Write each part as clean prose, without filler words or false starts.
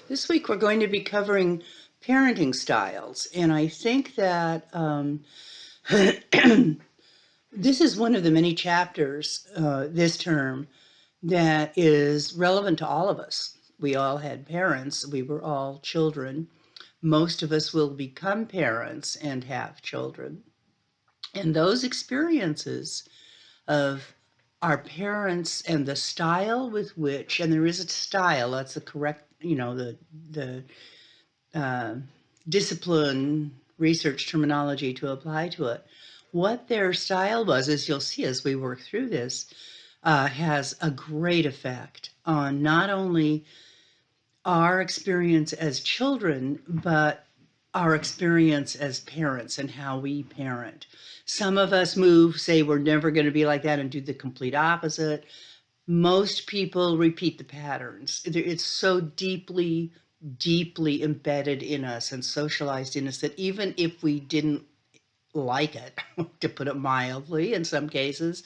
This week we're going to be covering parenting styles, and I think that this is one of the many chapters this term that is relevant to all of us. We all had parents, we were all children. Most of us will become parents and have children. And those experiences of our parents and the style with which, and there is a style, that's the correct, the uh, discipline research terminology to apply to it. What their style was, as you'll see as we work through this, has a great effect on not only our experience as children, but our experience as parents and how we parent. Some of us say we're never going to be like that and do the complete opposite. Most people repeat the patterns. It's so deeply, deeply embedded in us and socialized in us that even if we didn't like it, to put it mildly, in some cases,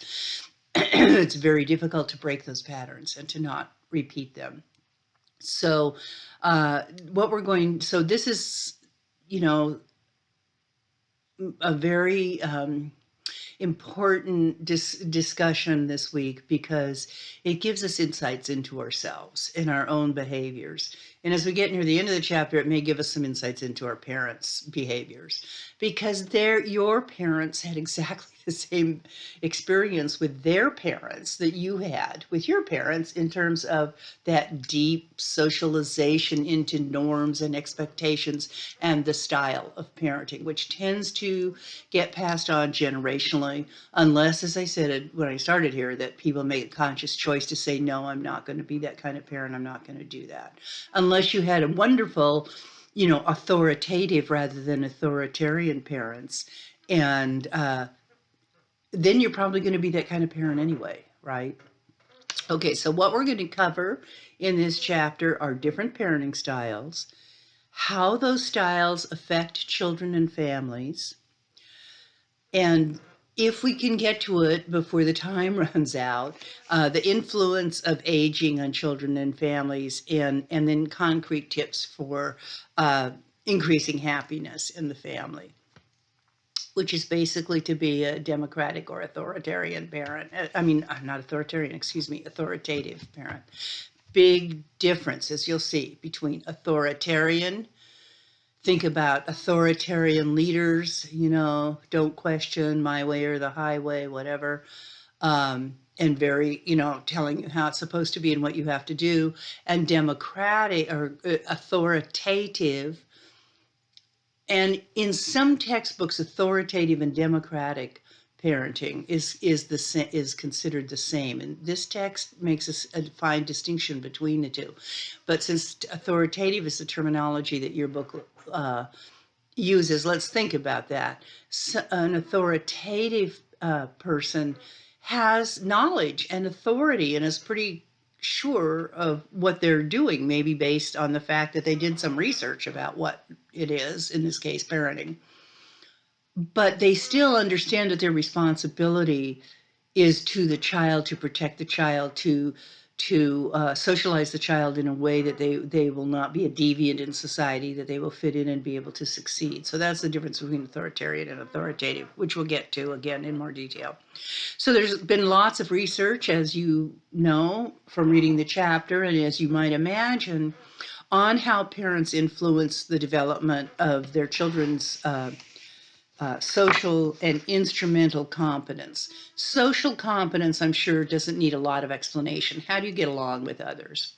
it's very difficult to break those patterns and to not repeat them. So, so this is, you know, a very important discussion this week because it gives us insights into ourselves and our own behaviors. And as we get near the end of the chapter, it may give us some insights into our parents' behaviors because your parents had exactly the same experience with their parents that you had with your parents in terms of that deep socialization into norms and expectations and the style of parenting, which tends to get passed on generationally, unless, as I said when I started here, that people make a conscious choice to say, no, I'm not going to be that kind of parent. I'm not going to do that. Unless you had a wonderful, authoritative rather than authoritarian parents. And then you're probably going to be that kind of parent anyway, right? Okay, so what we're going to cover in this chapter are different parenting styles, how those styles affect children and families, and if we can get to it before the time runs out, the influence of aging on children and families, and then concrete tips for increasing happiness in the family, which is basically to be a democratic or authoritarian parent. Not authoritarian, excuse me, authoritative parent. Big difference, as you'll see, between authoritarian. Think about authoritarian leaders, don't question my way or the highway, whatever. And very, telling you how it's supposed to be and what you have to do. And democratic or authoritative. And in some textbooks, authoritative and democratic parenting is considered the same. And this text makes a fine distinction between the two. But since authoritative is the terminology that your book uses, let's think about that. So an authoritative person has knowledge and authority and is pretty sure of what they're doing, maybe based on the fact that they did some research about what it is, in this case, parenting. But they still understand that their responsibility is to the child, to protect the child, to socialize the child in a way that they will not be a deviant in society, that they will fit in and be able to succeed. So that's the difference between authoritarian and authoritative, which we'll get to again in more detail. So there's been lots of research, as you know from reading the chapter, and as you might imagine, on how parents influence the development of their children's social and instrumental competence. Social competence, I'm sure, doesn't need a lot of explanation. How do you get along with others?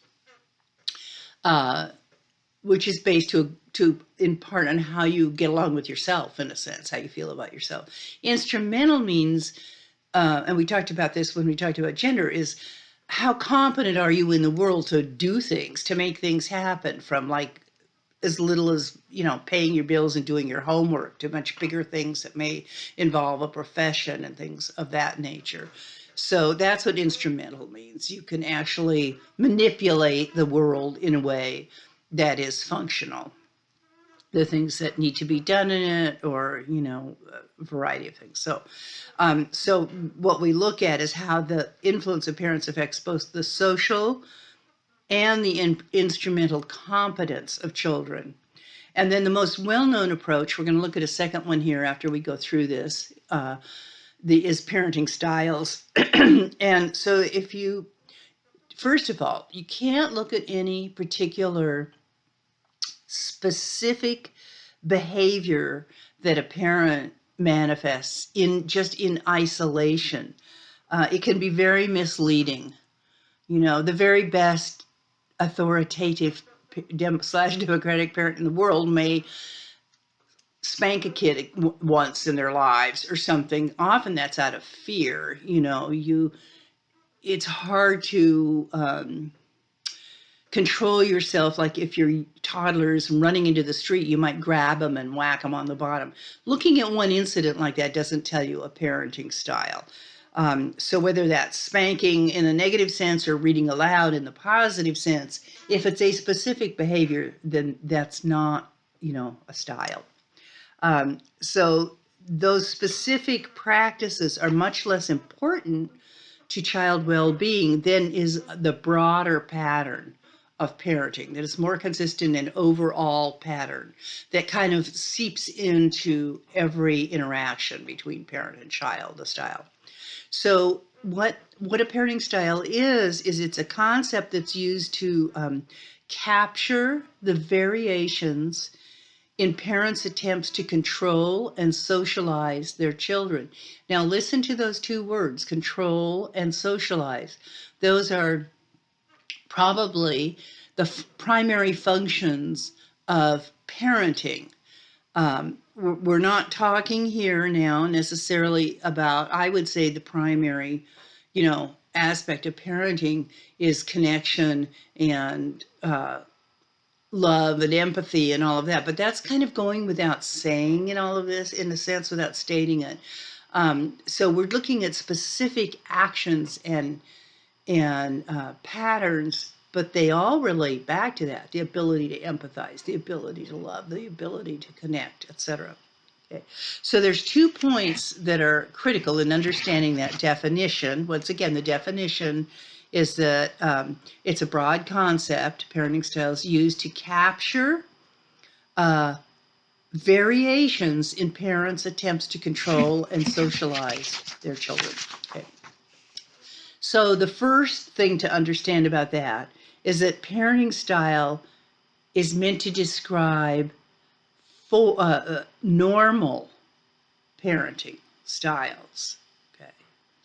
Which is based in part on how you get along with yourself, in a sense, how you feel about yourself. Instrumental means, and we talked about this when we talked about gender, is how competent are you in the world to do things, to make things happen, from like as little as, paying your bills and doing your homework, to much bigger things that may involve a profession and things of that nature. So that's what instrumental means. You can actually manipulate the world in a way that is functional. The things that need to be done in it, or, a variety of things. So what we look at is how the influence of parents affects both the social and the instrumental competence of children. And then the most well-known approach, we're going to look at a second one here after we go through this, is parenting styles. And so first of all, you can't look at any particular specific behavior that a parent manifests in isolation. It can be very misleading. The very best authoritative / democratic parent in the world may spank a kid once in their lives or something. Often that's out of fear. It's hard to control yourself. Like if your toddler is running into the street, you might grab them and whack them on the bottom. Looking at one incident like that doesn't tell you a parenting style. So whether that's spanking in a negative sense or reading aloud in the positive sense, if it's a specific behavior, then that's not, a style. So those specific practices are much less important to child well-being than is the broader pattern of parenting that is more consistent and overall pattern that kind of seeps into every interaction between parent and child, the style. So what a parenting style is it's a concept that's used to capture the variations in parents' attempts to control and socialize their children. Now listen to those two words, control and socialize. Those are probably the primary functions of parenting. We're not talking here now necessarily about, I would say the primary, aspect of parenting is connection and love and empathy and all of that. But that's kind of going without saying in all of this, in a sense, without stating it. So we're looking at specific actions and patterns, but they all relate back to that: the ability to empathize, the ability to love, the ability to connect, etc. Okay. So there's 2 points that are critical in understanding that definition. Once again, the definition is that it's a broad concept, parenting styles used to capture variations in parents' attempts to control and socialize their children. Okay. So the first thing to understand about that is that parenting style is meant to describe normal parenting styles. Okay,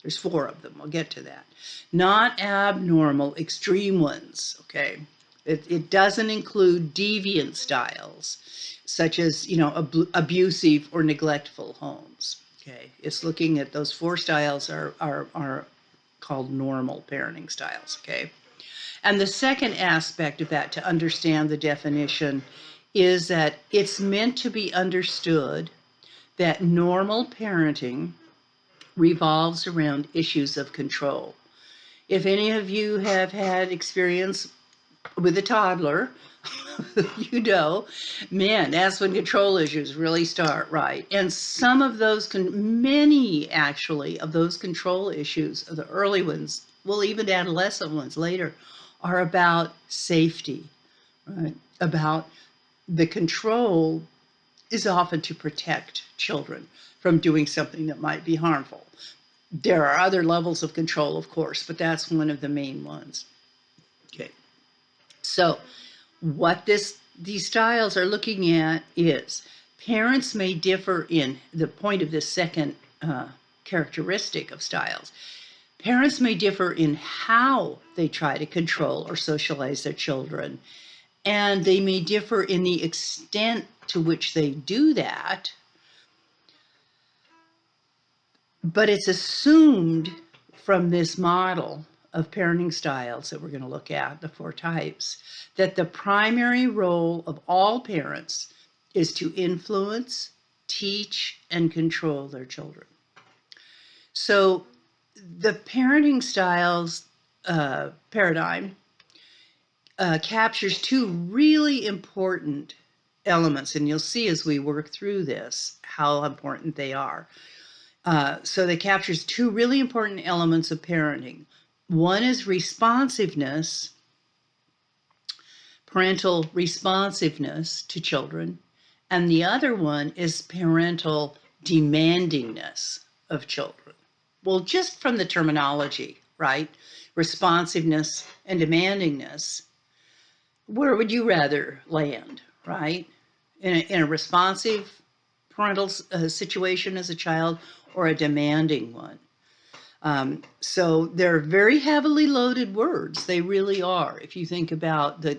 there's 4 of them. I'll get to that. Not abnormal, extreme ones. Okay, it doesn't include deviant styles, such as abusive or neglectful homes. Okay, it's looking at those 4 styles are called normal parenting styles. Okay, and the second aspect of that, to understand the definition, is that it's meant to be understood that normal parenting revolves around issues of control. If any of you have had experience with a toddler, man, that's when control issues really start, right? And some of those, many actually, of those control issues, the early ones, well, even adolescent ones later, are about safety, right? About the control is often to protect children from doing something that might be harmful. There are other levels of control, of course, but that's one of the main ones. Okay. So what these styles are looking at is parents may differ in the point of this second characteristic of styles. Parents may differ in how they try to control or socialize their children, and they may differ in the extent to which they do that. But it's assumed from this model of parenting styles that we're going to look at, the 4 types, that the primary role of all parents is to influence, teach, and control their children. So the parenting styles paradigm captures 2 really important elements, and you'll see as we work through this how important they are. So they captures 2 really important elements of parenting. One is responsiveness, parental responsiveness to children, and the other one is parental demandingness of children. Well, just from the terminology, right? Responsiveness and demandingness, where would you rather land, right? In a responsive parental situation as a child, or a demanding one? So they're very heavily loaded words. They really are. If you think about the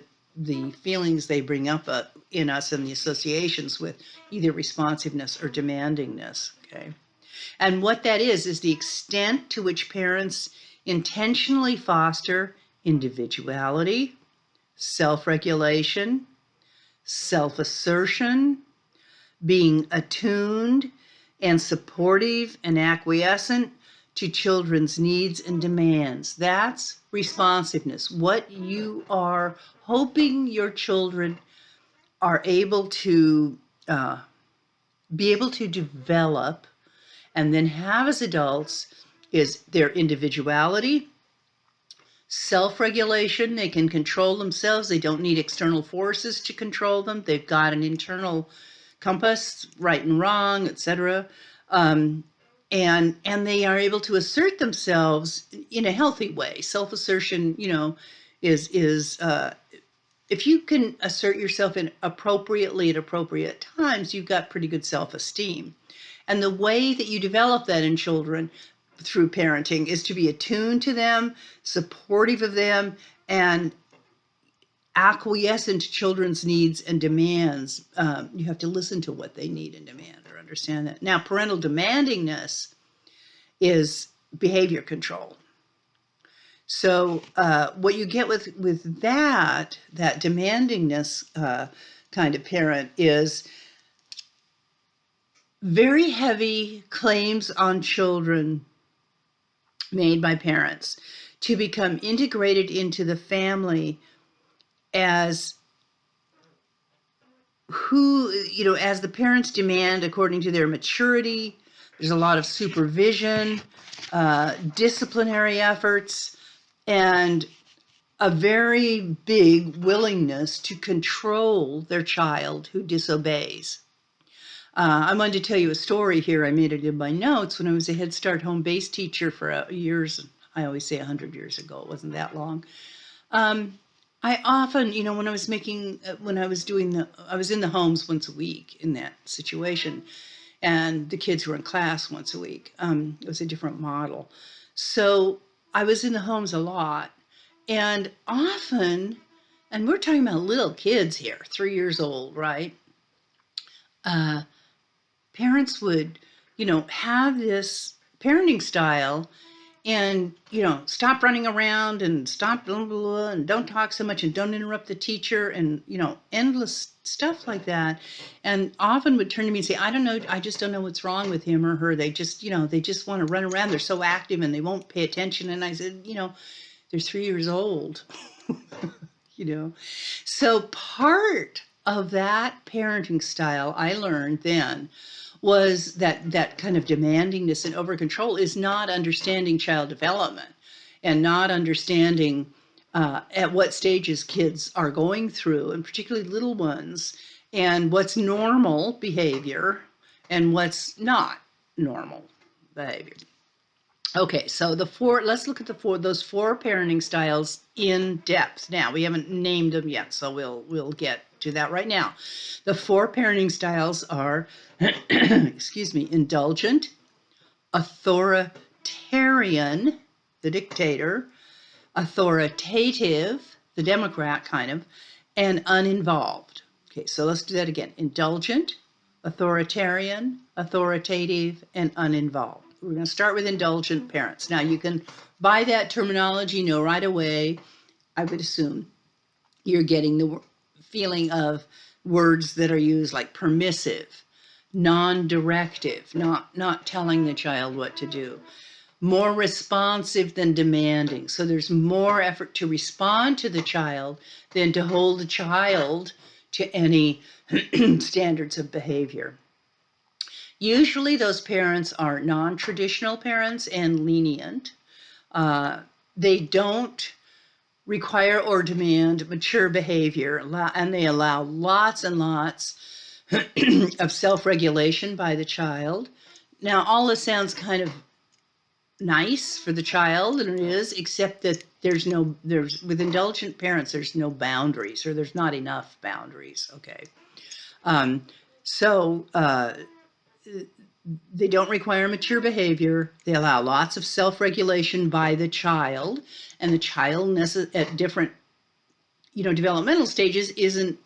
feelings they bring up in us and the associations with either responsiveness or demandingness, okay? And what that is the extent to which parents intentionally foster individuality, self-regulation, self-assertion, being attuned and supportive and acquiescent to children's needs and demands. That's responsiveness. What you are hoping your children are able to be able to develop and then have as adults is their individuality, self-regulation. They can control themselves. They don't need external forces to control them. They've got an internal compass, right and wrong, etc. And they are able to assert themselves in a healthy way. Self-assertion, is if you can assert yourself appropriately at appropriate times, you've got pretty good self-esteem. And the way that you develop that in children through parenting is to be attuned to them, supportive of them, and acquiescent to children's needs and demands. You have to listen to what they need and demand or understand that. Now, parental demandingness is behavior control. So what you get with that demandingness kind of parent is very heavy claims on children made by parents to become integrated into the family as as the parents demand according to their maturity. There's a lot of supervision, disciplinary efforts, and a very big willingness to control their child who disobeys. I wanted to tell you a story here. I made it in my notes. When I was a Head Start home-based teacher for years, I always say 100 years ago, it wasn't that long. I often, when I was I was in the homes once a week in that situation, and the kids were in class once a week. It was a different model. So I was in the homes a lot, and often, and we're talking about little kids here, 3 years old, right? Parents would, have this parenting style and, stop running around and stop blah, blah, blah, and don't talk so much and don't interrupt the teacher and, endless stuff like that. And often would turn to me and say, I don't know, I just don't know what's wrong with him or her. They just, they just want to run around. They're so active and they won't pay attention. And I said, they're 3 years old, So part of that parenting style I learned then was that kind of demandingness and over control is not understanding child development and not understanding at what stages kids are going through, and particularly little ones, and what's normal behavior and what's not normal behavior. Okay, so let's look at those four parenting styles in depth. Now, we haven't named them yet, so we'll get to that right now. The four parenting styles are, indulgent, authoritarian, the dictator, authoritative, the Democrat kind of, and uninvolved. Okay, so let's do that again. Indulgent, authoritarian, authoritative, and uninvolved. We're going to start with indulgent parents. Now, you can, by that terminology, know right away, I would assume, you're getting the feeling of words that are used like permissive, non-directive, not telling the child what to do, more responsive than demanding. So there's more effort to respond to the child than to hold the child to any standards of behavior. Usually those parents are non-traditional parents and lenient. They don't require or demand mature behavior, and they allow lots and lots of self-regulation by the child. Now, all this sounds kind of nice for the child, and it is, except that with indulgent parents, there's no boundaries, or there's not enough boundaries, okay? So they don't require mature behavior. They allow lots of self-regulation by the child, and the child at different, developmental stages isn't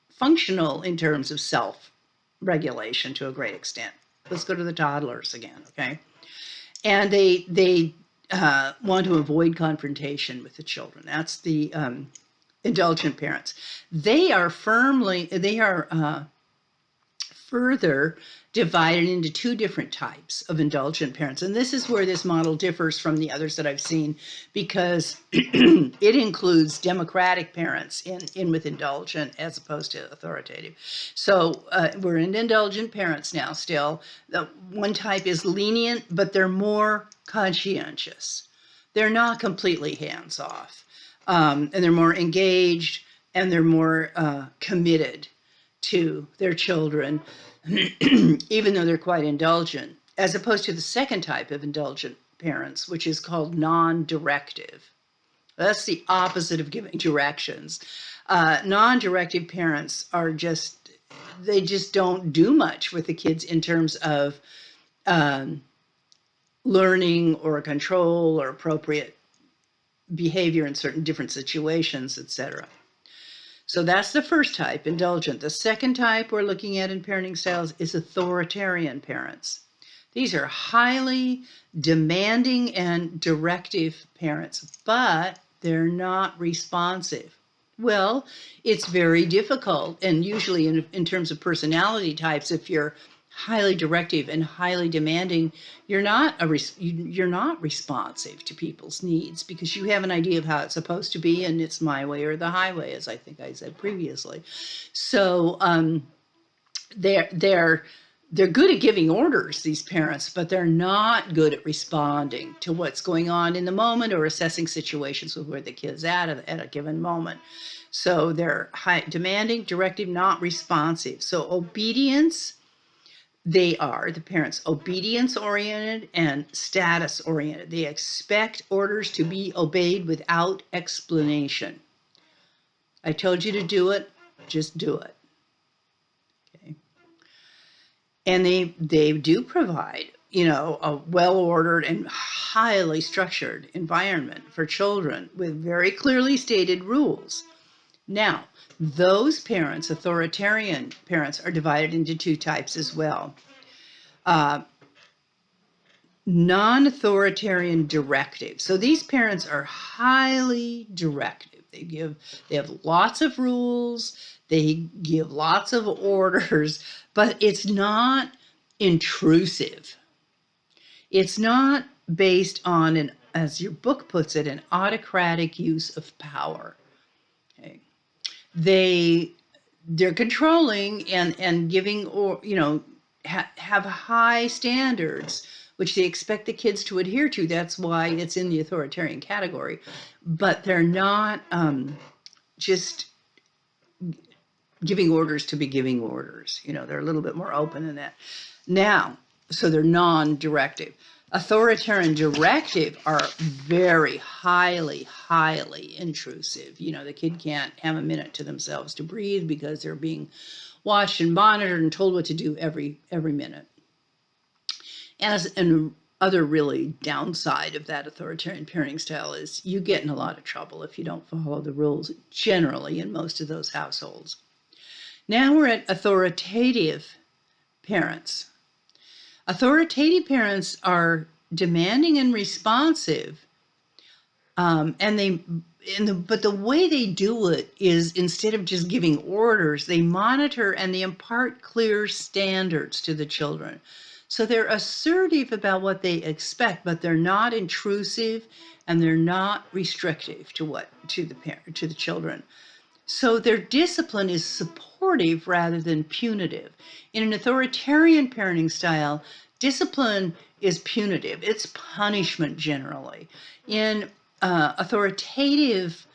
functional in terms of self-regulation to a great extent. Let's go to the toddlers again, okay? And they want to avoid confrontation with the children. That's the indulgent parents. They are further divided into two different types of indulgent parents. And this is where this model differs from the others that I've seen, because it includes democratic parents in with indulgent as opposed to authoritative. So we're in indulgent parents now still. The one type is lenient, but they're more conscientious. They're not completely hands-off. And they're more engaged, and they're more committed to their children, even though they're quite indulgent, as opposed to the second type of indulgent parents, which is called non-directive. That's the opposite of giving directions. Non-directive parents they just don't do much with the kids in terms of learning or control or appropriate behavior in certain different situations, etc. So that's the first type, indulgent. The second type we're looking at in parenting styles is authoritarian parents. These are highly demanding and directive parents, but they're not responsive. Well, it's very difficult, and usually in terms of personality types, if you're highly directive and highly demanding, you're not responsive to people's needs, because you have an idea of how it's supposed to be, and it's my way or the highway, as I think I said previously. So they're good at giving orders, these parents, but they're not good at responding to what's going on in the moment or assessing situations with where the kid's at a given moment. So they're demanding, directive, not responsive. So obedience. The parents, obedience-oriented and status-oriented. They expect orders to be obeyed without explanation. I told you to do it, just do it. Okay. And they do provide, a well-ordered and highly structured environment for children with very clearly stated rules. Now, those parents, authoritarian parents, are divided into two types as well. Non-authoritarian directive. So these parents are highly directive. They have lots of rules, they give lots of orders, but it's not intrusive. It's not based on as your book puts it, an autocratic use of power. Okay. They're controlling and giving, or have high standards which they expect the kids to adhere to. That's why it's in the authoritarian category. But they're not just giving orders to be giving orders. They're a little bit more open than that. Now, so they're non-directive. Authoritarian directive are very highly intrusive. The kid can't have a minute to themselves to breathe because they're being watched and monitored and told what to do every minute. And other really downside of that authoritarian parenting style is you get in a lot of trouble if you don't follow the rules, generally in most of those households. Now we're at authoritative parents. Authoritative parents are demanding and responsive, but the way they do it is, instead of just giving orders, they monitor and they impart clear standards to the children. So they're assertive about what they expect, but they're not intrusive and they're not restrictive to the children. So their discipline is supportive rather than punitive. In an authoritarian parenting style, discipline is punitive. It's punishment generally. In authoritative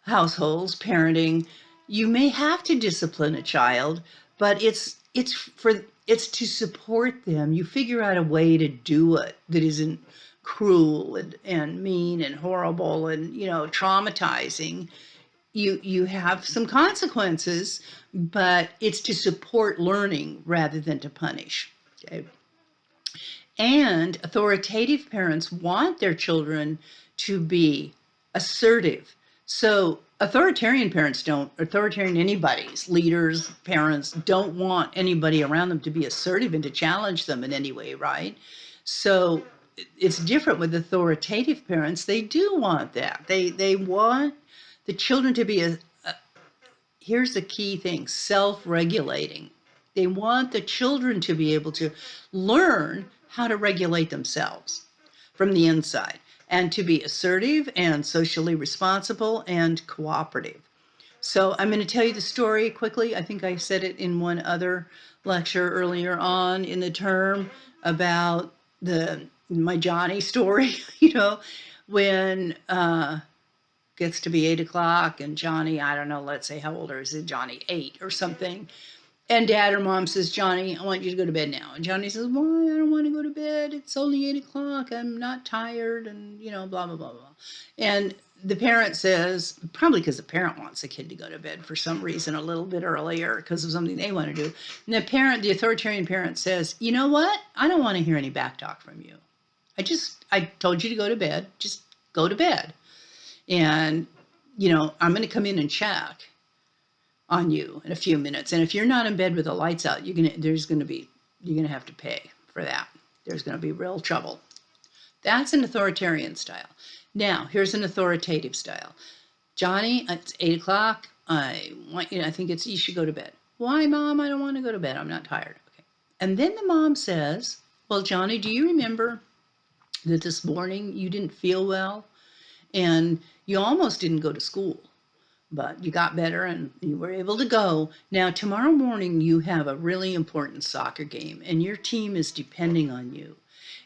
households, parenting, you may have to discipline a child, but it's to support them. You figure out a way to do it that isn't cruel and mean and horrible and, traumatizing. You have some consequences, but it's to support learning rather than to punish. Okay. And authoritative parents want their children to be assertive. So authoritarian parents don't, authoritarian anybody's, leaders, parents don't want anybody around them to be assertive and to challenge them in any way, right? So it's different with authoritative parents. They do want that. They want the children to be here's the key thing, self-regulating. They want the children to be able to learn how to regulate themselves from the inside and to be assertive and socially responsible and cooperative. So I'm going to tell you the story quickly. I think I said it in one other lecture earlier on in the term about my Johnny story, when gets to be 8 o'clock and Johnny, I don't know, let's say how old is it, Johnny 8 or something. And dad or mom says, Johnny, I want you to go to bed now. And Johnny says, why? I don't want to go to bed. It's only 8 o'clock. I'm not tired and, blah, blah, blah, blah. And the parent says, probably because the parent wants the kid to go to bed for some reason a little bit earlier because of something they want to do. And the authoritarian parent says, you know what? I don't want to hear any back talk from you. I told you to go to bed. Just go to bed. And, I'm going to come in and check on you in a few minutes. And if you're not in bed with the lights out, you're going to have to pay for that. There's going to be real trouble. That's an authoritarian style. Now, here's an authoritative style. Johnny, it's 8 o'clock. I think you should go to bed. Why, Mom? I don't want to go to bed. I'm not tired. Okay. And then the mom says, well, Johnny, do you remember that this morning you didn't feel well? And you almost didn't go to school, but you got better and you were able to go. Now, tomorrow morning, you have a really important soccer game and your team is depending on you.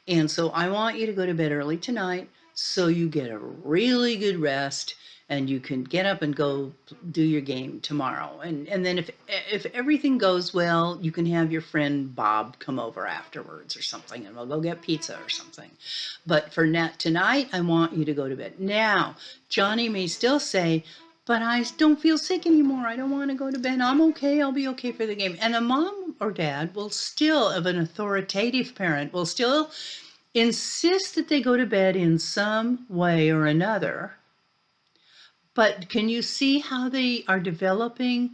And so I want you to go to bed early tonight so you get a really good rest and you can get up and go do your game tomorrow. And then if everything goes well, you can have your friend Bob come over afterwards or something, and we'll go get pizza or something. But for tonight, I want you to go to bed. Now, Johnny may still say, but I don't feel sick anymore. I don't want to go to bed. I'm okay. I'll be okay for the game. And a mom or dad will still, of an authoritative parent, will still insist that they go to bed in some way or another. But can you see how they are developing?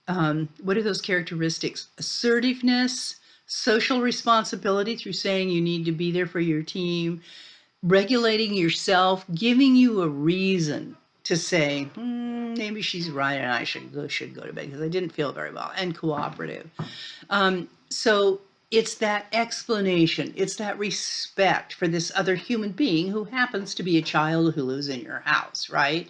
What are those characteristics? Assertiveness, social responsibility through saying you need to be there for your team, regulating yourself, giving you a reason to say, maybe she's right and I should go to bed because I didn't feel very well, and cooperative. So it's that explanation, it's that respect for this other human being who happens to be a child who lives in your house, right?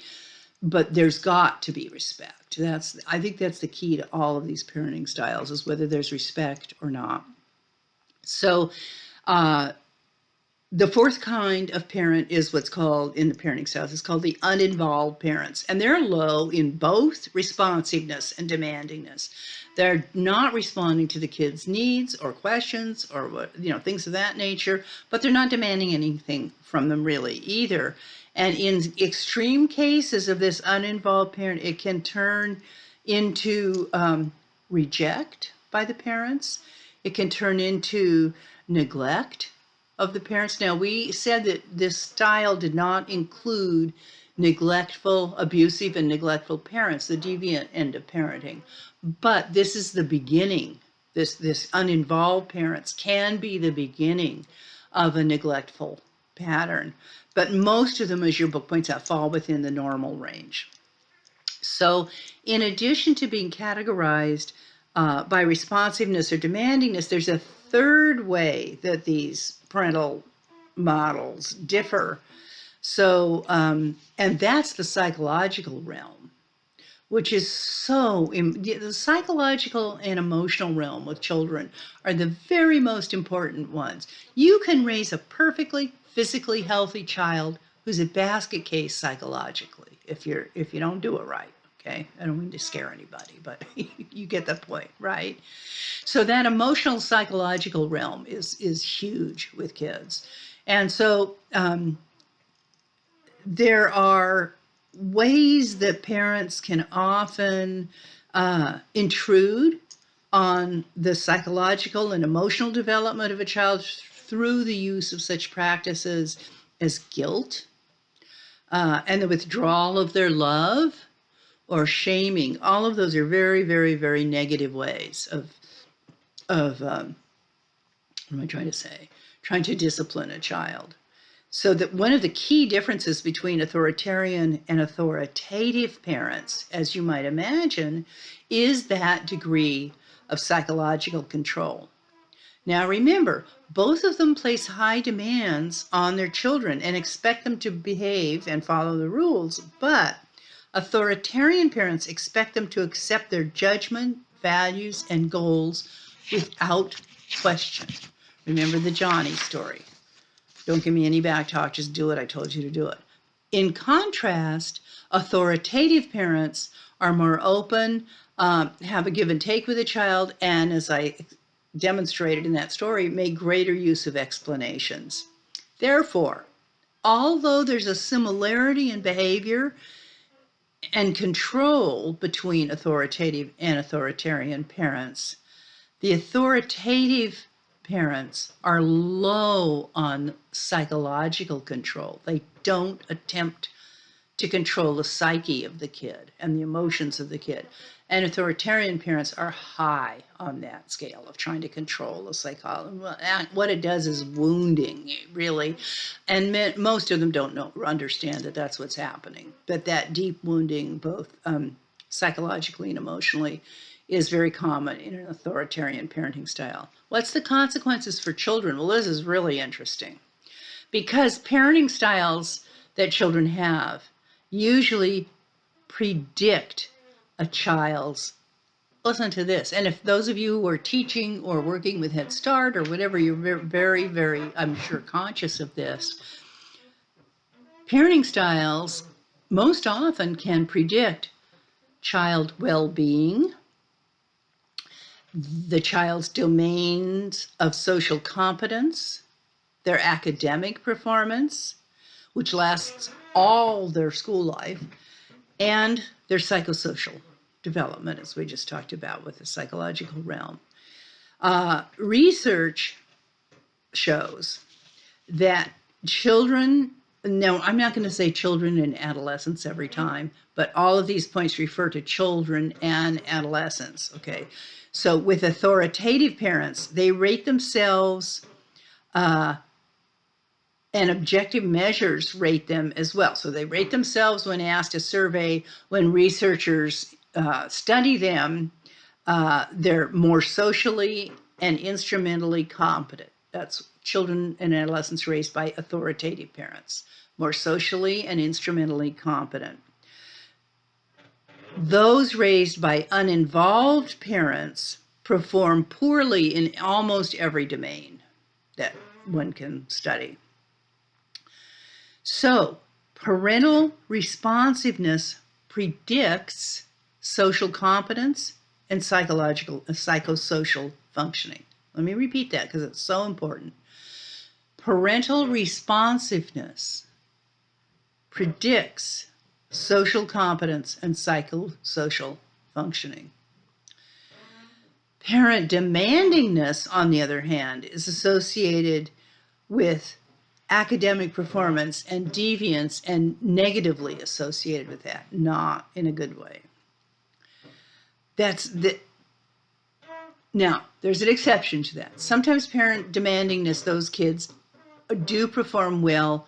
But there's got to be respect. I think that's the key to all of these parenting styles, is whether there's respect or not. So the fourth kind of parent is what's called, in the parenting styles, it's called the uninvolved parents. And they're low in both responsiveness and demandingness. They're not responding to the kids' needs or questions or things of that nature, but they're not demanding anything from them really either. And in extreme cases of this uninvolved parent, it can turn into reject by the parents. It can turn into neglect of the parents. Now, we said that this style did not include neglectful, abusive, and neglectful parents, the deviant end of parenting. But this is the beginning. This uninvolved parents can be the beginning of a neglectful pattern. But most of them, as your book points out, fall within the normal range. So in addition to being categorized by responsiveness or demandingness, there's a third way that these parental models differ. So, and that's the psychological realm, which is the psychological and emotional realm with children are the very most important ones. You can raise a perfectly physically healthy child who's a basket case psychologically. if you don't do it right. Okay, I don't mean to scare anybody, but you get the point, right? So that emotional psychological realm is huge with kids, and so there are ways that parents can often intrude on the psychological and emotional development of a child through the use of such practices as guilt and the withdrawal of their love or shaming. All of those are very, very, very negative ways of what am I trying to say? Trying to discipline a child. So that one of the key differences between authoritarian and authoritative parents, as you might imagine, is that degree of psychological control. Now remember, both of them place high demands on their children and expect them to behave and follow the rules, but authoritarian parents expect them to accept their judgment, values, and goals without question. Remember the Johnny story. Don't give me any back talk, just do it. I told you to do it. In contrast, authoritative parents are more open, have a give and take with a child, and as I demonstrated in that story, make greater use of explanations. Therefore, although there's a similarity in behavior and control between authoritative and authoritarian parents, the authoritative parents are low on psychological control. They don't attempt to control the psyche of the kid and the emotions of the kid. And authoritarian parents are high on that scale of trying to control the psychology. What it does is wounding, really. And most of them don't know or understand that that's what's happening. But that deep wounding, both psychologically and emotionally, is very common in an authoritarian parenting style. What's the consequences for children? Well, this is really interesting because parenting styles that children have usually predict a child's, listen to this, and if those of you who are teaching or working with Head Start or whatever, you're very, very, I'm sure, conscious of this. Parenting styles most often can predict child well-being, the child's domains of social competence, their academic performance, which lasts all their school life, and their psychosocial development, as we just talked about with the psychological realm. Research shows that children, no, I'm not going to say children and adolescents every time, but all of these points refer to children and adolescents, okay? So with authoritative parents, they rate themselves and objective measures rate them as well. So they rate themselves when asked a survey. When researchers study them, they're more socially and instrumentally competent. That's children and adolescents raised by authoritative parents, more socially and instrumentally competent. Those raised by uninvolved parents perform poorly in almost every domain that one can study. So, parental responsiveness predicts social competence and psychosocial functioning. Let me repeat that because it's so important. Parental responsiveness predicts social competence and psychosocial functioning. Parent demandingness, on the other hand, is associated with academic performance and deviance and negatively associated with that, not in a good way. Now, there's an exception to that. Sometimes parent demandingness, those kids do perform well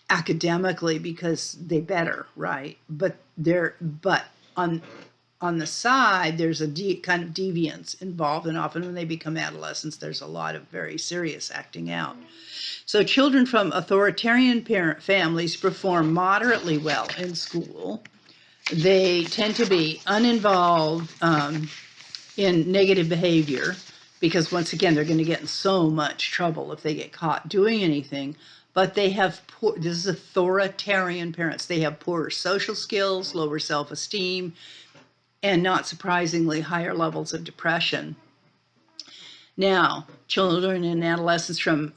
academically because they better, right? But on the side, there's a kind of deviance involved, and often when they become adolescents, there's a lot of very serious acting out. So children from authoritarian parent families perform moderately well in school. They tend to be uninvolved in negative behavior because, once again, they're going to get in so much trouble if they get caught doing anything. but they have poor, this is authoritarian parents. They have poorer social skills, lower self-esteem, and not surprisingly, higher levels of depression. Now, children and adolescents from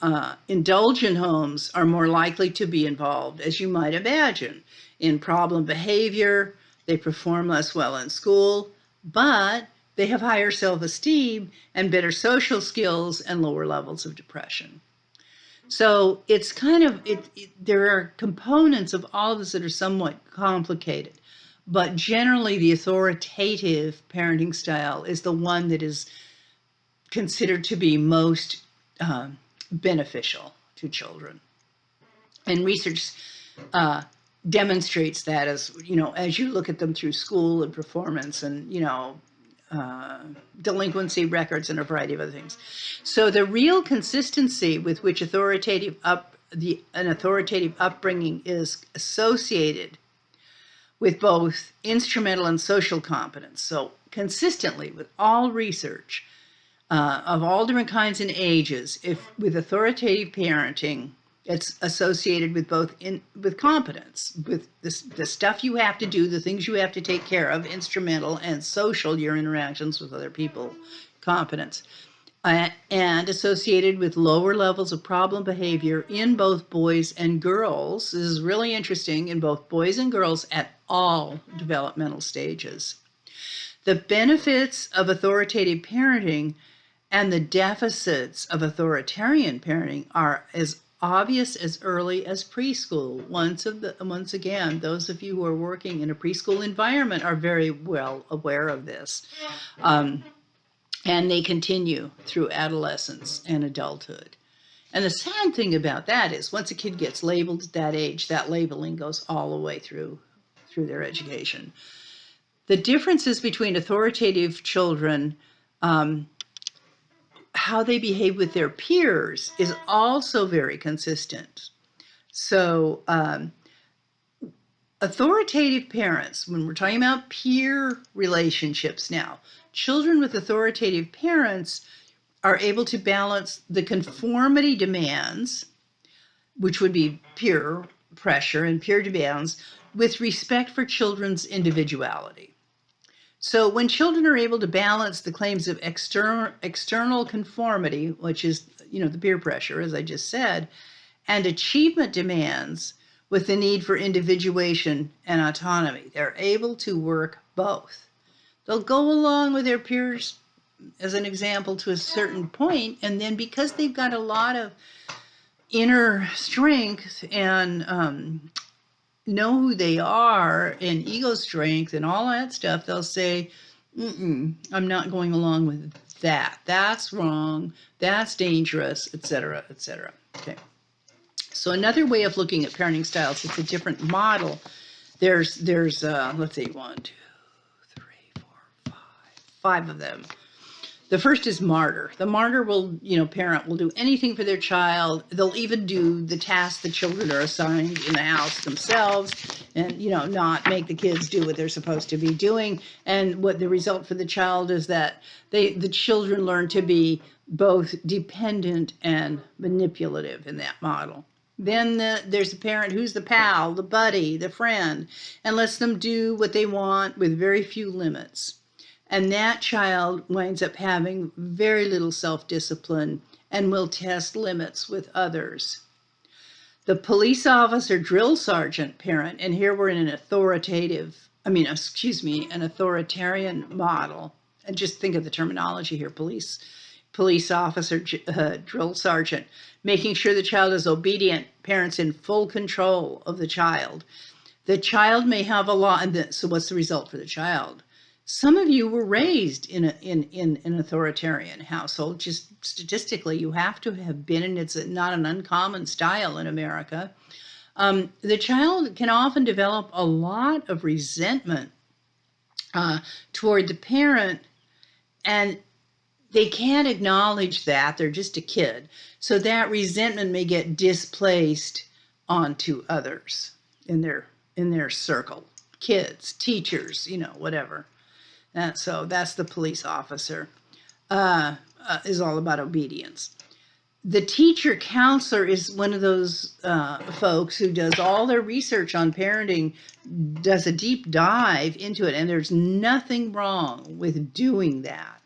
indulgent homes are more likely to be involved, as you might imagine, in problem behavior. They perform less well in school, but they have higher self-esteem and better social skills and lower levels of depression. So it's kind of, there are components of all of this that are somewhat complicated, but generally the authoritative parenting style is the one that is considered to be most beneficial to children. And research demonstrates that, as you know, as you look at them through school and performance and, you know, delinquency records and a variety of other things. So the real consistency with which an authoritative upbringing is associated with both instrumental and social competence. So consistently with all research of all different kinds and ages, if with authoritative parenting, it's associated with both with competence, with the stuff you have to do, the things you have to take care of, instrumental, and social, your interactions with other people, competence, and associated with lower levels of problem behavior in both boys and girls. This is really interesting, in both boys and girls at all developmental stages. The benefits of authoritative parenting and the deficits of authoritarian parenting are as obvious as early as preschool. Once again, those of you who are working in a preschool environment are very well aware of this. And they continue through adolescence and adulthood. And the sad thing about that is once a kid gets labeled at that age, that labeling goes all the way through their education. The differences between authoritative children, how they behave with their peers, is also very consistent. So authoritative parents, when we're talking about peer relationships now, children with authoritative parents are able to balance the conformity demands, which would be peer pressure and peer demands, with respect for children's individuality. So when children are able to balance the claims of external conformity, which is, you know, the peer pressure, as I just said, and achievement demands with the need for individuation and autonomy, they're able to work both. They'll go along with their peers, as an example, to a certain point, and then because they've got a lot of inner strength and know who they are and ego strength and all that stuff, they'll say, I'm not going along with that. That's wrong. That's dangerous, etc., etc. Okay. So another way of looking at parenting styles, it's a different model. There's let's see, 1, 2, 3, 4, 5 of them. The first is martyr. The martyr will, parent will do anything for their child. They'll even do the tasks the children are assigned in the house themselves and, not make the kids do what they're supposed to be doing. And what the result for the child is that the children learn to be both dependent and manipulative in that model. Then there's the parent who's the pal, the buddy, the friend, and lets them do what they want with very few limits. And that child winds up having very little self-discipline and will test limits with others. The police officer drill sergeant parent, and here we're in an authoritarian model. And just think of the terminology here, police officer, drill sergeant, making sure the child is obedient, parents in full control of the child. The child may have a law, and so what's the result for the child? Some of you were raised in an authoritarian household. Just statistically, you have to have been, and it's not an uncommon style in America. The child can often develop a lot of resentment toward the parent, and they can't acknowledge that. They're just a kid. So that resentment may get displaced onto others in their circle, kids, teachers, whatever. So that's the police officer, is all about obedience. The teacher counselor is one of those folks who does all their research on parenting, does a deep dive into it, and there's nothing wrong with doing that.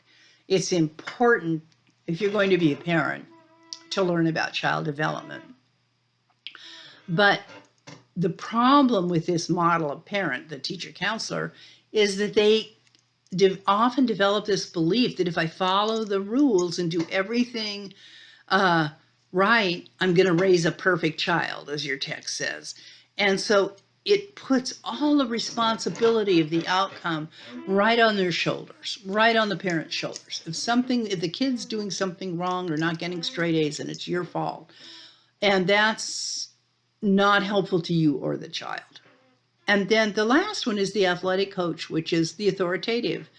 It's important, if you're going to be a parent, to learn about child development. But the problem with this model of parent, the teacher counselor, is that they often develop this belief that if I follow the rules and do everything right, I'm going to raise a perfect child, as your text says. And so it puts all the responsibility of the outcome right on their shoulders, right on the parent's shoulders. If the kid's doing something wrong or not getting straight A's, and it's your fault. And that's not helpful to you or the child. And then the last one is the athletic coach, which is the authoritative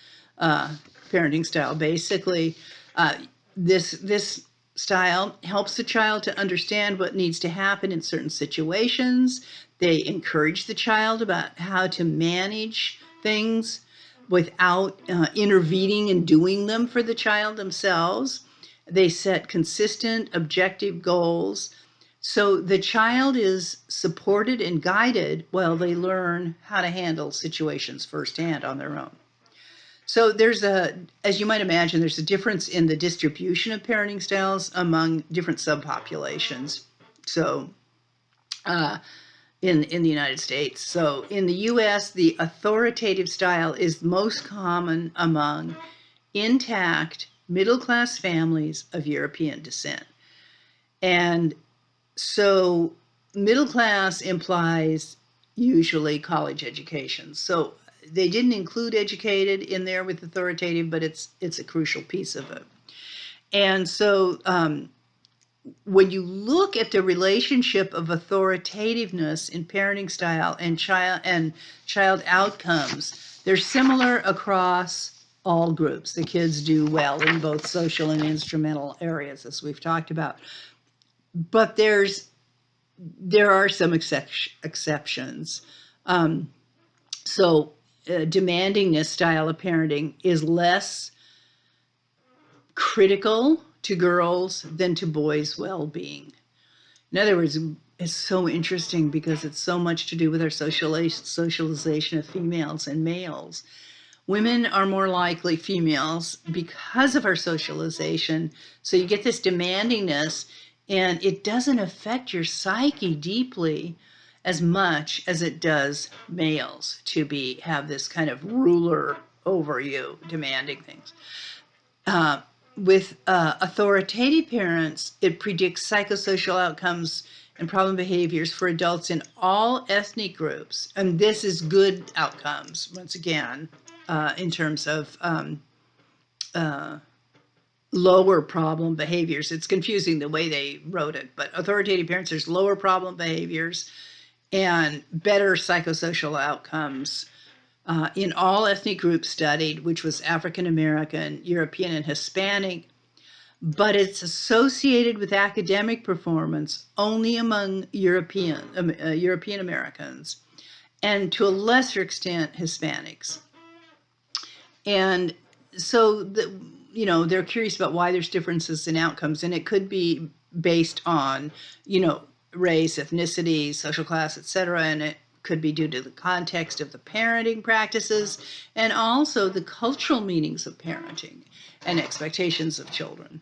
parenting style. Basically, this style helps the child to understand what needs to happen in certain situations. They encourage the child about how to manage things without intervening and doing them for the child themselves. They set consistent, objective goals. So the child is supported and guided while they learn how to handle situations firsthand on their own. So as you might imagine, there's a difference in the distribution of parenting styles among different subpopulations. So in the United States. So in the US, the authoritative style is most common among intact middle-class families of European descent. And so middle class implies usually college education. So they didn't include educated in there with authoritative, but it's a crucial piece of it. And so when you look at the relationship of authoritativeness in parenting style and child outcomes, they're similar across all groups. The kids do well in both social and instrumental areas, as we've talked about. But there are some exceptions. Demanding this style of parenting is less critical to girls than to boys' well-being. In other words, it's so interesting because it's so much to do with our socialization of females and males. Women are more likely females because of our socialization. So you get this demandingness, and it doesn't affect your psyche deeply as much as it does males to have this kind of ruler over you, demanding things. With authoritative parents, it predicts psychosocial outcomes and problem behaviors for adults in all ethnic groups. And this is good outcomes, once again, in terms of lower problem behaviors. It's confusing the way they wrote it, but authoritative parents, there's lower problem behaviors and better psychosocial outcomes in all ethnic groups studied, which was African American, European, and Hispanic, but it's associated with academic performance only among European Americans, and to a lesser extent, Hispanics. And so they're curious about why there's differences in outcomes, and it could be based on, race, ethnicity, social class, etc., and it could be due to the context of the parenting practices and also the cultural meanings of parenting and expectations of children.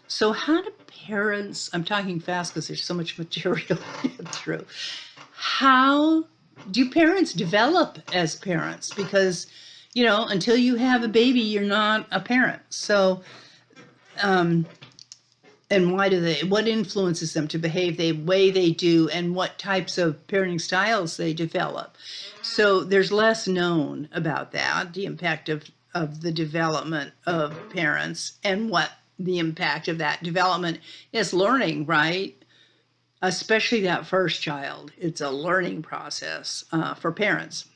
So how do parents, I'm talking fast because there's so much material to get through, how do parents develop as parents? Because until you have a baby, you're not a parent. So, and what influences them to behave the way they do, and what types of parenting styles they develop? So there's less known about that, the impact of the development of parents and what the impact of that development is learning, right? Especially that first child. It's a learning process for parents.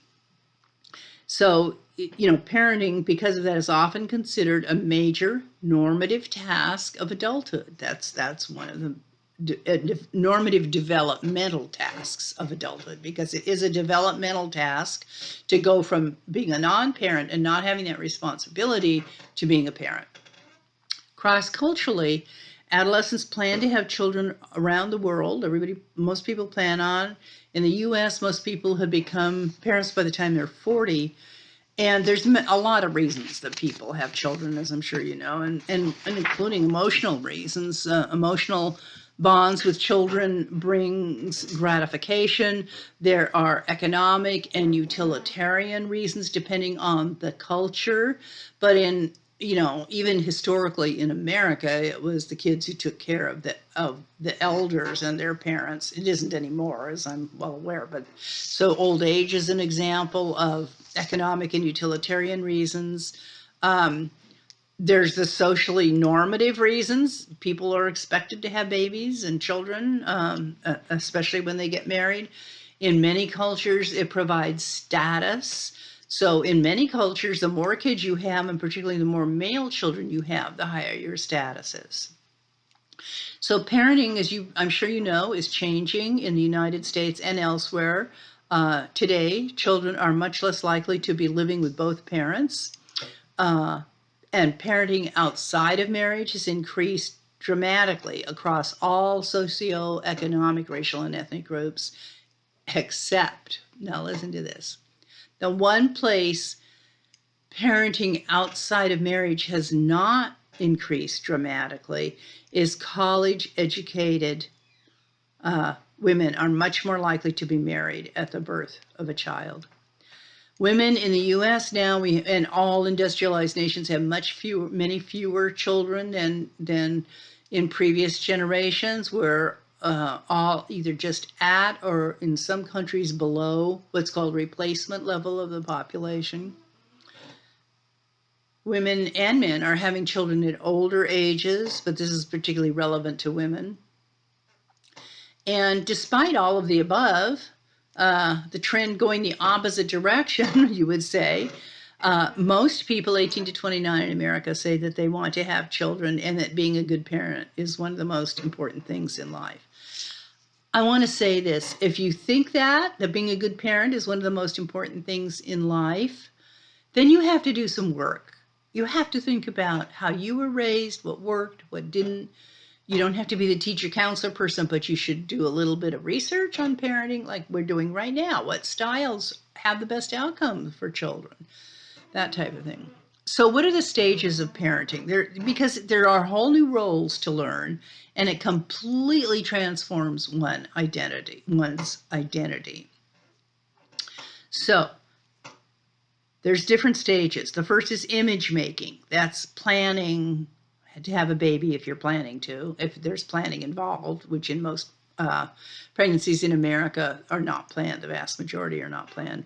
So, parenting, because of that, is often considered a major normative task of adulthood. That's one of the normative developmental tasks of adulthood, because it is a developmental task to go from being a non-parent and not having that responsibility to being a parent. Cross-culturally, Adolescents plan to have children around the world. Most people plan on. In the U.S., most people have become parents by the time they're 40. And there's a lot of reasons that people have children, as I'm sure you know, and including emotional reasons. Emotional bonds with children brings gratification. There are economic and utilitarian reasons depending on the culture. But even historically in America, it was the kids who took care of the elders and their parents. It isn't anymore, as I'm well aware. But so old age is an example of economic and utilitarian reasons. There's the socially normative reasons. People are expected to have babies and children, especially when they get married. In many cultures, it provides status. So in many cultures, the more kids you have, and particularly the more male children you have, the higher your status is. So parenting, as I'm sure you know, is changing in the United States and elsewhere. Today, children are much less likely to be living with both parents. And parenting outside of marriage has increased dramatically across all socioeconomic, racial, and ethnic groups, except, now listen to this, the one place parenting outside of marriage has not increased dramatically is college-educated women are much more likely to be married at the birth of a child. Women in the U.S. now, and all industrialized nations have many fewer children than in previous generations. We're all either just at or in some countries below what's called replacement level of the population. Women and men are having children at older ages, but this is particularly relevant to women. And despite all of the above, the trend going the opposite direction, you would say, most people 18 to 29 in America say that they want to have children and that being a good parent is one of the most important things in life. I want to say this. If you think that being a good parent is one of the most important things in life, then you have to do some work. You have to think about how you were raised, what worked, what didn't. You don't have to be the teacher counselor person, but you should do a little bit of research on parenting like we're doing right now. What styles have the best outcomes for children? That type of thing. So what are the stages of parenting? Because there are whole new roles to learn, and it completely transforms one's identity. So there's different stages. The first is image making. That's planning to have a baby if you're planning to, if there's planning involved, which in most pregnancies in America are not planned. The vast majority are not planned.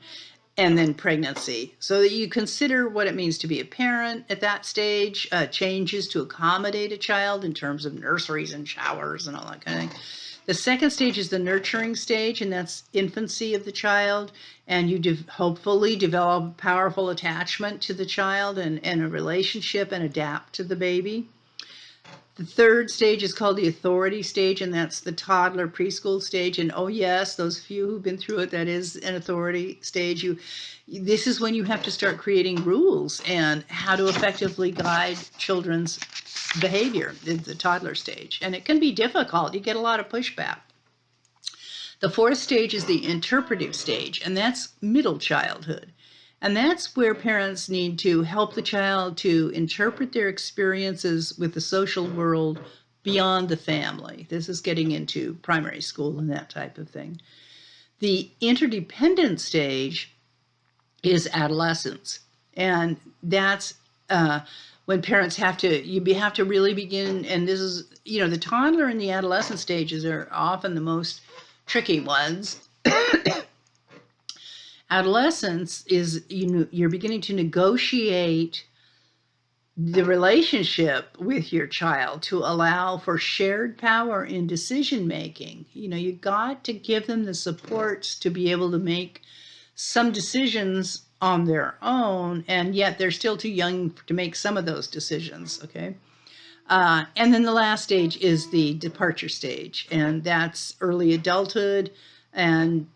And then pregnancy. So that you consider what it means to be a parent at that stage, changes to accommodate a child in terms of nurseries and showers and all that kind of thing. The second stage is the nurturing stage, and that's infancy of the child. And you hopefully develop a powerful attachment to the child and a relationship and adapt to the baby. The third stage is called the authority stage, and that's the toddler preschool stage. And oh yes, those few who've been through it, that is an authority stage. This is when you have to start creating rules and how to effectively guide children's behavior in the toddler stage. And it can be difficult. You get a lot of pushback. The fourth stage is the interpretive stage, and that's middle childhood. And that's where parents need to help the child to interpret their experiences with the social world beyond the family. This is getting into primary school and that type of thing. The interdependent stage is adolescence. And that's when parents have to really begin, and this is, the toddler and the adolescent stages are often the most tricky ones. Adolescence is, you're beginning to negotiate the relationship with your child to allow for shared power in decision making. You got to give them the supports to be able to make some decisions on their own, and yet they're still too young to make some of those decisions, okay? And then the last stage is the departure stage, and that's early adulthood. And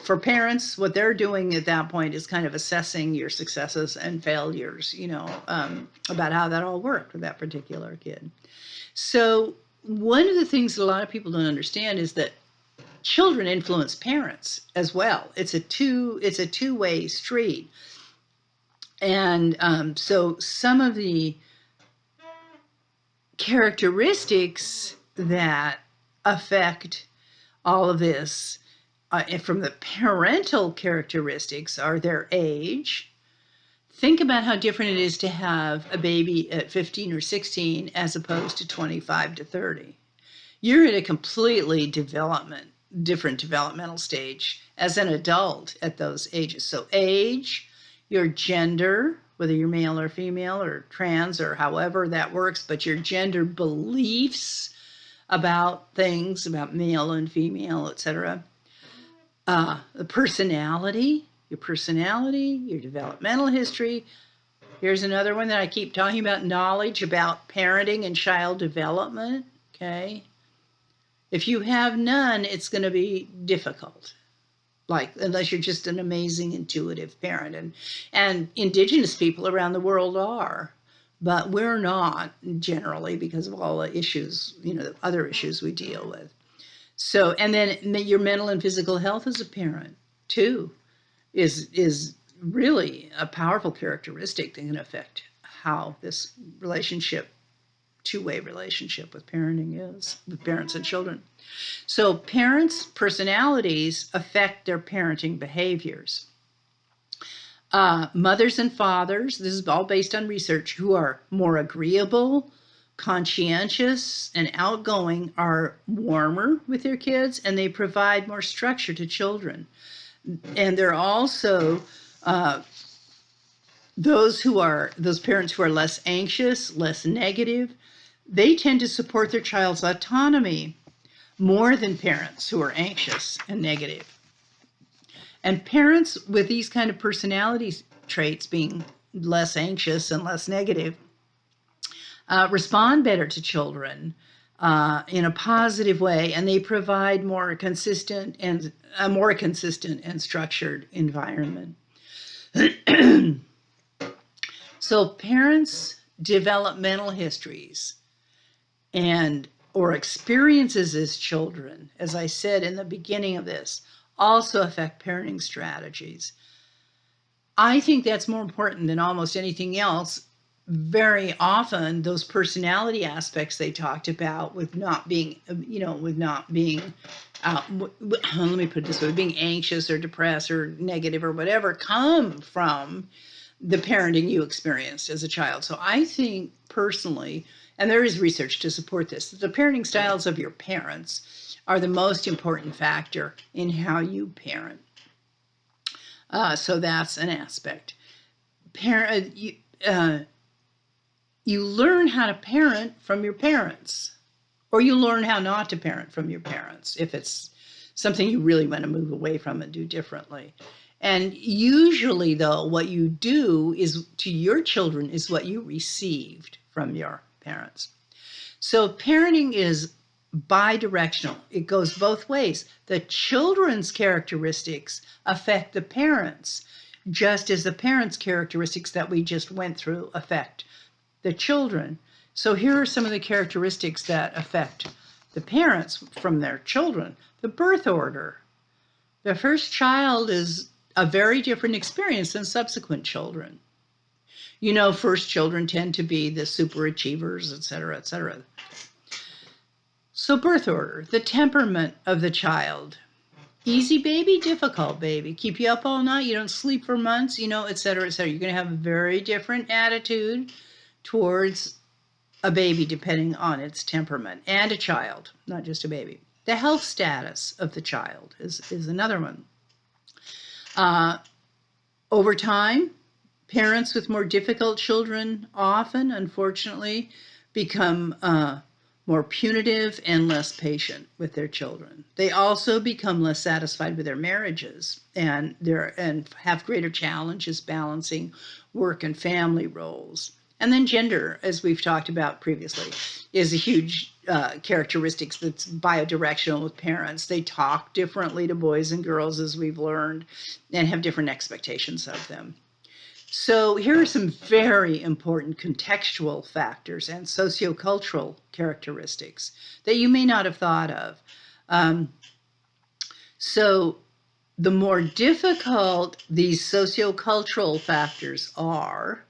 for parents, what they're doing at that point is kind of assessing your successes and failures, about how that all worked with that particular kid. So one of the things that a lot of people don't understand is that children influence parents as well. It's a two-way street. And so some of the characteristics that affect all of this from the parental characteristics are their age. Think about how different it is to have a baby at 15 or 16 as opposed to 25 to 30. You're at a completely different developmental stage as an adult at those ages. So age, your gender, whether you're male or female or trans or however that works, but your gender beliefs about things, about male and female, etc. The personality, your developmental history. Here's another one that I keep talking about, knowledge about parenting and child development, okay? If you have none, it's going to be difficult, unless you're just an amazing intuitive parent. And indigenous people around the world are, but we're not generally because of all the issues, the other issues we deal with. So, and then your mental and physical health as a parent too is really a powerful characteristic that can affect how this two-way relationship with parenting is, with parents and children. So parents' personalities affect their parenting behaviors. Mothers and fathers, this is all based on research, who are more agreeable, conscientious, and outgoing are warmer with their kids, and they provide more structure to children. And they're also those parents who are less anxious, less negative, they tend to support their child's autonomy more than parents who are anxious and negative. And parents with these kind of personality traits, being less anxious and less negative, respond better to children in a positive way, and they provide a more consistent and structured environment. So parents' developmental histories or experiences as children, as I said in the beginning of this, also affect parenting strategies. I think that's more important than almost anything else. Very often, those personality aspects they talked about with not being, let me put it this way, being anxious or depressed or negative or whatever, come from the parenting you experienced as a child. So I think personally, and there is research to support this, the parenting styles of your parents are the most important factor in how you parent. So that's an aspect. You learn how to parent from your parents, or you learn how not to parent from your parents if it's something you really want to move away from and do differently. And usually, though, what you do is to your children is what you received from your parents. So parenting is bi-directional. It goes both ways. The children's characteristics affect the parents, just as the parents' characteristics that we just went through affect the children. So here are some of the characteristics that affect the parents from their children. The birth order. The first child is a very different experience than subsequent children. First children tend to be the super achievers, et cetera, et cetera. So birth order, the temperament of the child. Easy baby, difficult baby. Keep you up all night, you don't sleep for months, et cetera, et cetera. You're going to have a very different attitude towards a baby depending on its temperament, and a child, not just a baby. The health status of the child is another one. Over time, parents with more difficult children often, unfortunately, become more punitive and less patient with their children. They also become less satisfied with their marriages and have greater challenges balancing work and family roles. And then gender, as we've talked about previously, is a huge characteristic that's biodirectional with parents. They talk differently to boys and girls, as we've learned, and have different expectations of them. So here are some very important contextual factors and sociocultural characteristics that you may not have thought of. So the more difficult these sociocultural factors are,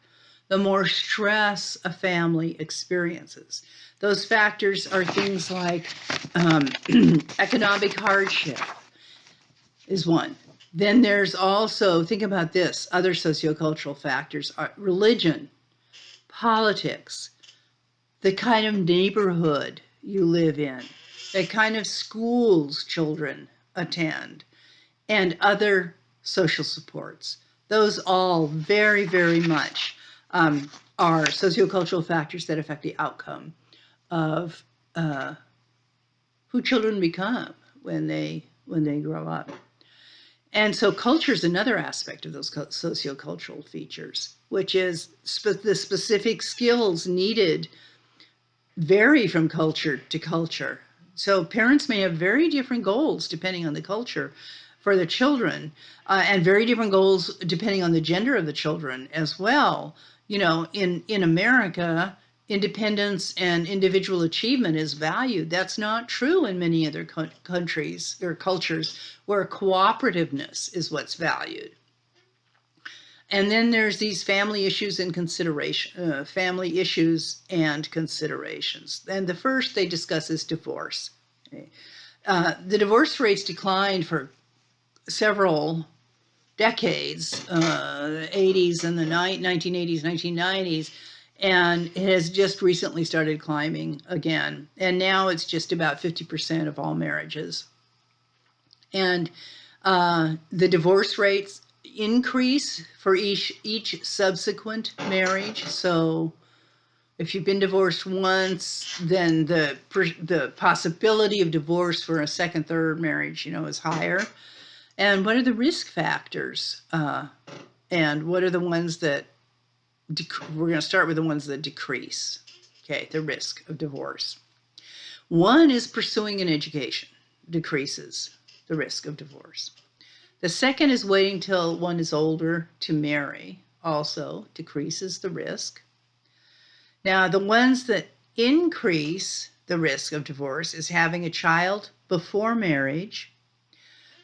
the more stress a family experiences. Those factors are things like economic hardship is one. Then there's also, think about this, other sociocultural factors are religion, politics, the kind of neighborhood you live in, the kind of schools children attend, and other social supports. Those all very, very much are sociocultural factors that affect the outcome of who children become when they grow up. And so culture is another aspect of those sociocultural features, which is the specific skills needed vary from culture to culture. So parents may have very different goals depending on the culture for the children, and very different goals depending on the gender of the children as well. You know, in America, independence and individual achievement is valued. That's not true in many other countries or cultures where cooperativeness is what's valued. And then there's these family issues and family issues and considerations. And the first they discuss is divorce. Okay. The divorce rates declined for several decades, 80s and the 1980s, 1990s, and it has just recently started climbing again. And now it's just about 50% of all marriages. And the divorce rates increase for each subsequent marriage. So if you've been divorced once, then the possibility of divorce for a second, third marriage, you know, is higher. And what are the risk factors? And what are the ones that we're going to start with the ones that decrease, okay, the risk of divorce. One is pursuing an education, decreases the risk of divorce. The second is waiting till one is older to marry, also decreases the risk. Now, the ones that increase the risk of divorce is having a child before marriage,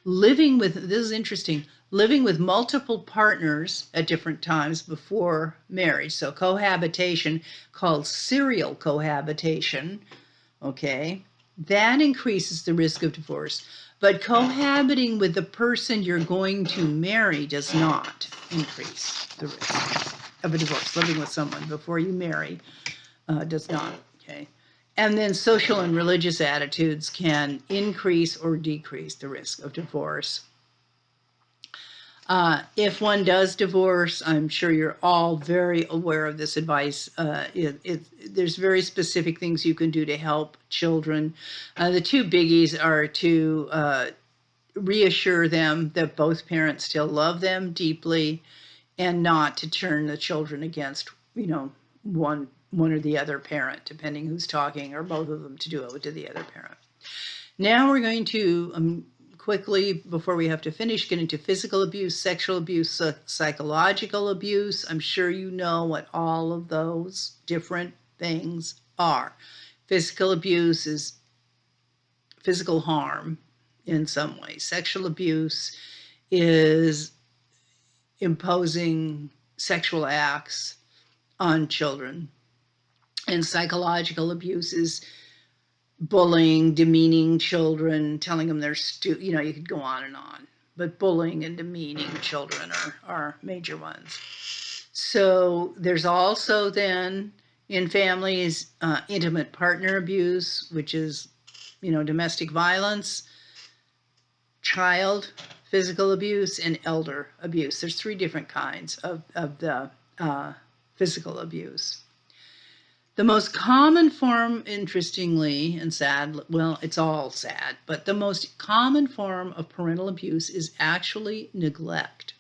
living with, this is interesting, living with multiple partners at different times before marriage. So cohabitation, called serial cohabitation, okay, that increases the risk of divorce. But cohabiting with the person you're going to marry does not increase the risk of a divorce. Living with someone before you marry does not, okay? And then social and religious attitudes can increase or decrease the risk of divorce. If one does divorce, I'm sure you're all very aware of this advice. There's very specific things you can do to help children. The two biggies are to reassure them that both parents still love them deeply, and not to turn the children against, you know, one or the other parent, depending who's talking, or both of them to do it to the other parent. Now we're going to quickly, before we have to finish, get into physical abuse, sexual abuse, psychological abuse. I'm sure you know what all of those different things are. Physical abuse is physical harm in some way. Sexual abuse is imposing sexual acts on children. And psychological abuse is bullying, demeaning children, telling them they're you know, you could go on and on. But bullying and demeaning children are major ones. So there's also then in families intimate partner abuse, which is, you know, domestic violence, child physical abuse, and elder abuse. There's three different kinds of the physical abuse. The most common form, interestingly and sad, well, it's all sad, but the most common form of parental abuse is actually neglect.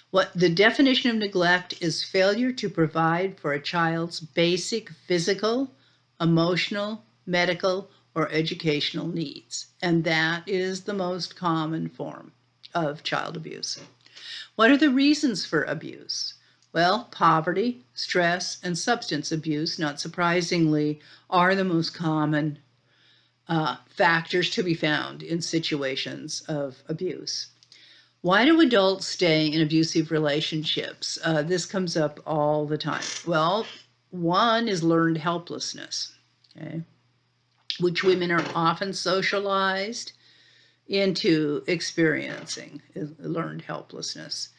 What the definition of neglect is failure to provide for a child's basic physical, emotional, medical, or educational needs. And that is the most common form of child abuse. What are the reasons for abuse? Well, poverty, stress, and substance abuse, not surprisingly, are the most common factors to be found in situations of abuse. Why do adults stay in abusive relationships? This comes up all the time. Well, one is learned helplessness, okay, which women are often socialized into experiencing learned helplessness.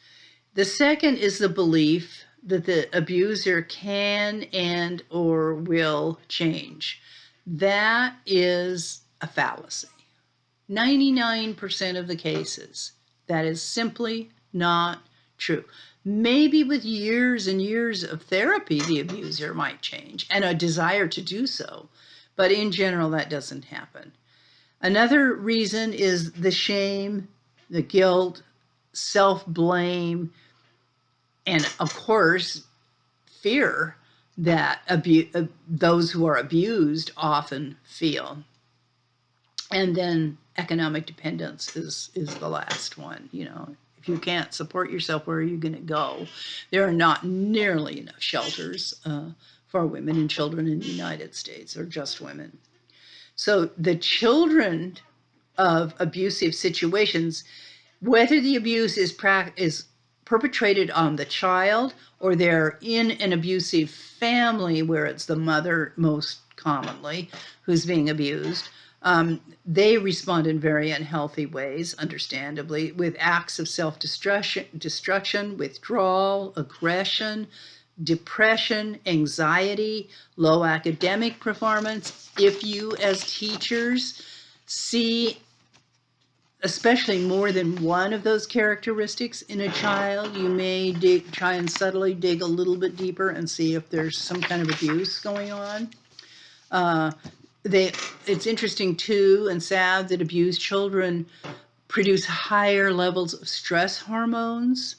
The second is the belief that the abuser can and or will change. That is a fallacy. 99% of the cases, that is simply not true. Maybe with years and years of therapy, the abuser might change and a desire to do so, but in general, that doesn't happen. Another reason is the shame, the guilt, self-blame, and of course, fear that those who are abused often feel. And then economic dependence is the last one. You know, if you can't support yourself, where are you going to go? There are not nearly enough shelters for women and children in the United States, or just women. So the children of abusive situations, whether the abuse is perpetrated on the child or they're in an abusive family where it's the mother most commonly who's being abused, they respond in very unhealthy ways, understandably, with acts of self-destruction, withdrawal, aggression, depression, anxiety, low academic performance. If you, as teachers, see especially more than one of those characteristics in a child, you may try and subtly dig a little bit deeper and see if there's some kind of abuse going on. It's interesting too and sad that abused children produce higher levels of stress hormones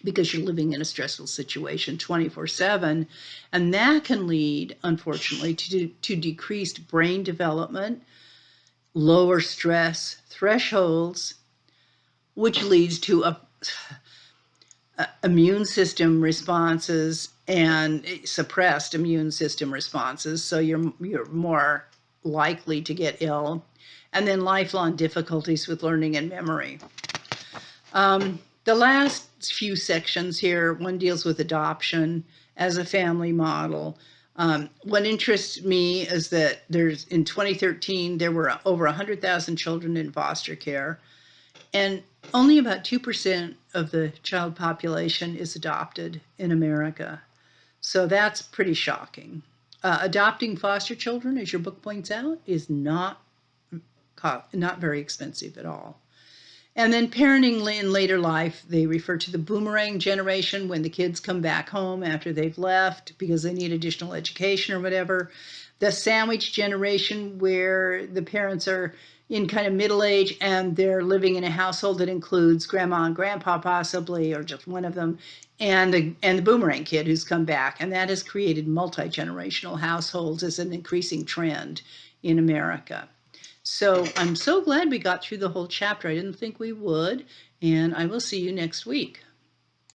because you're living in a stressful situation 24/7, and that can lead, unfortunately, to decreased brain development, lower stress thresholds, which leads to immune system responses and suppressed immune system responses. So you're more likely to get ill, and then lifelong difficulties with learning and memory. The last few sections here, one deals with adoption as a family model. What interests me is that in 2013, there were over 100,000 children in foster care, and only about 2% of the child population is adopted in America. So that's pretty shocking. Adopting foster children, as your book points out, is not very expensive at all. And then parenting in later life, they refer to the boomerang generation, when the kids come back home after they've left because they need additional education or whatever. The sandwich generation, where the parents are in kind of middle age and they're living in a household that includes grandma and grandpa possibly, or just one of them, and the boomerang kid who's come back. And that has created multi-generational households as an increasing trend in America. So I'm so glad we got through the whole chapter. I didn't think we would, and I will see you next week.